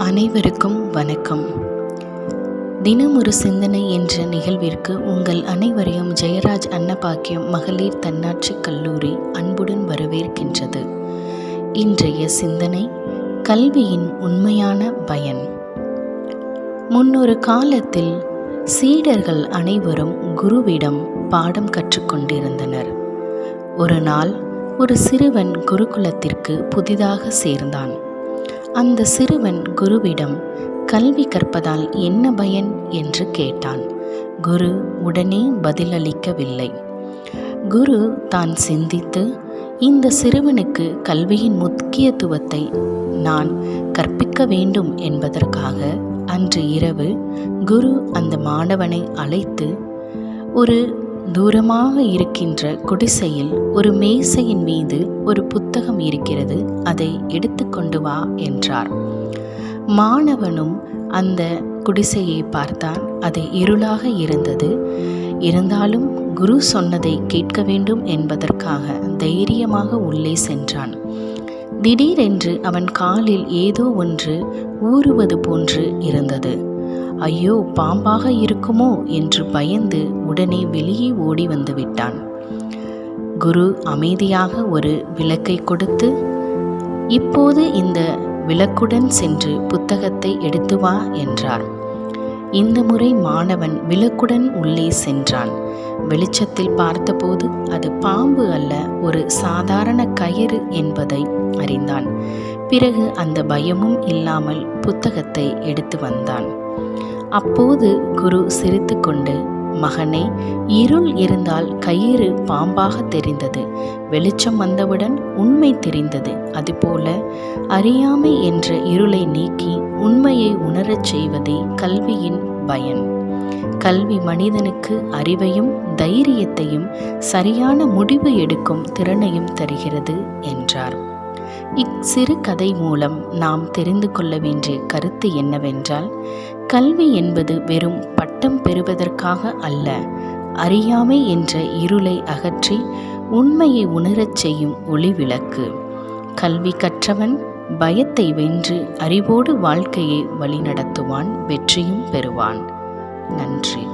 அனைவருக்கும் வணக்கம். தினம் ஒரு சிந்தனை என்ற நிகழ்விற்கு உங்கள் அனைவரையும் ஜெயராஜ் அன்னபாக்கியம் மகளிர் தன்னாட்சி கல்லூரி அன்புடன் வரவேற்கின்றது. இன்றைய சிந்தனை கல்வியின் உண்மையான பயன். முன்னொரு காலத்தில் சீடர்கள் அனைவரும் குருவிடம் பாடம் கற்றுக்கொண்டிருந்தனர். ஒரு நாள் ஒரு சிறுவன் குருகுலத்திற்கு புதிதாக சேர்ந்தான். அந்த சிறுவன் குருவிடம் கல்வி கற்பதால் என்ன பயன் என்று கேட்டான். குரு உடனே பதிலளிக்கவில்லை. குரு தான் சிந்தித்து இந்த சிறுவனுக்கு கல்வியின் முக்கியத்துவத்தை நான் கற்பிக்க வேண்டும் என்பதற்காக அன்று இரவு குரு அந்த மாணவனை அழைத்து ஒரு தூரமாக இருக்கின்ற குடிசையில் ஒரு மேசையின் மீது ஒரு புத்தகம் இருக்கிறது, அதை எடுத்துக்கொண்டு வா என்றார். மாணவனும் அந்த குடிசையை பார்த்தான். அது இருளாக இருந்தது. இருந்தாலும் குரு சொன்னதை கேட்க வேண்டும் என்பதற்காக தைரியமாக உள்ளே சென்றான். திடீரென்று அவன் காலில் ஏதோ ஒன்று ஊறுவது போன்று இருந்தது. ஐயோ, பாம்பாக இருக்குமோ என்று பயந்து உடனே வெளியே ஓடி வந்து விட்டான். குரு அமைதியாக ஒரு விளக்கை கொடுத்து, இப்போது இந்த விளக்குடன் சென்று புத்தகத்தை எடுத்து வா என்றார். இந்த முறை மாணவன் விளக்குடன் உள்ளே சென்றான். வெளிச்சத்தில் பார்த்தபோது அது பாம்பு அல்ல, ஒரு சாதாரண கயிறு என்பதை அறிந்தான். பிறகு அந்த பயமும் இல்லாமல் புத்தகத்தை எடுத்து வந்தான். அப்போது குரு சிரித்துக்கொண்டு, மகனே, இருள் இருந்தால் கயிறு பாம்பாக தெரிந்தது, வெளிச்சம் வந்தவுடன் உண்மை தெரிந்தது. அதுபோல அறியாமை என்ற இருளை நீக்கி உண்மையை உணரச் செய்வதே கல்வியின் பயன். கல்வி மனிதனுக்கு அறிவையும் தைரியத்தையும் சரியான முடிவு எடுக்கும் திறனையும் தருகிறது என்றார். இச்சிறு கதை மூலம் நாம் தெரிந்து கொள்ள வேண்டிய கருத்து என்னவென்றால், கல்வி என்பது வெறும் பட்டம் பெறுவதற்காக அல்ல, அறியாமை என்ற இருளை அகற்றி உண்மையை உணரச் செய்யும் ஒளி விளக்கு. கல்வி கற்றவன் பயத்தை வென்று அறிவோடு வாழ்க்கையை வழிநடத்துவான், வெற்றியும் பெறுவான். நன்றி.